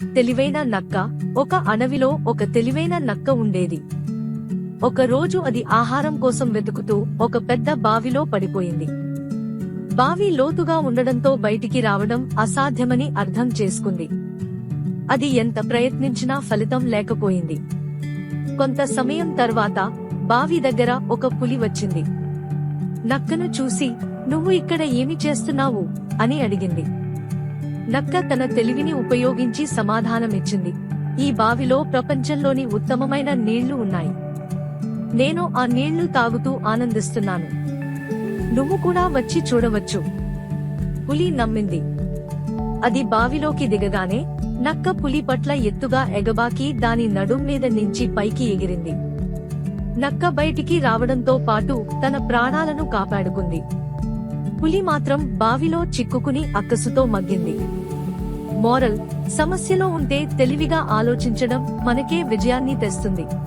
తెలివైన నక్క. ఒక అడవిలో ఒక తెలివైన నక్క ఉండేది. ఒక రోజు అది ఆహారం కోసం వెతుకుతూ ఒక పెద్ద బావిలో పడిపోయింది. బావి లోతుగా ఉండడంతో బయటికి రావడం అసాధ్యమని అర్థం చేసుకుంది. అది ఎంత ప్రయత్నించినా ఫలితం లేకపోయింది. కొంత సమయం తర్వాత బావి దగ్గర ఒక పులి వచ్చింది. నక్కను చూసి, "నువ్వు ఇక్కడ ఏమి చేస్తున్నావు?" అని అడిగింది. నక్క తన తెలివిని ఉపయోగించి సమాధానమిచ్చింది, "ఈ బావిలో ప్రపంచంలోని ఉత్తమమైన నీళ్లు ఉన్నాయి. నేను ఆ నీళ్లు తాగుతూ ఆనందిస్తున్నాను. నువ్వు కూడా వచ్చి చూడవచ్చు." పులి నమ్మింది. అది బావిలోకి దిగగానే నక్క పులి పట్ల ఎత్తుగా ఎగబాకి దాని నడుం మీద నుంచి పైకి ఎగిరింది. నక్క బయటికి రావడంతో పాటు తన ప్రాణాలను కాపాడుకుంది. పులి మాత్రం బావిలో చిక్కుకుని అక్కసుతో మగ్గింది. మోరల్: సమస్యలో ఉంటే తెలివిగా ఆలోచించడం మనకే విజయాన్ని తెస్తుంది.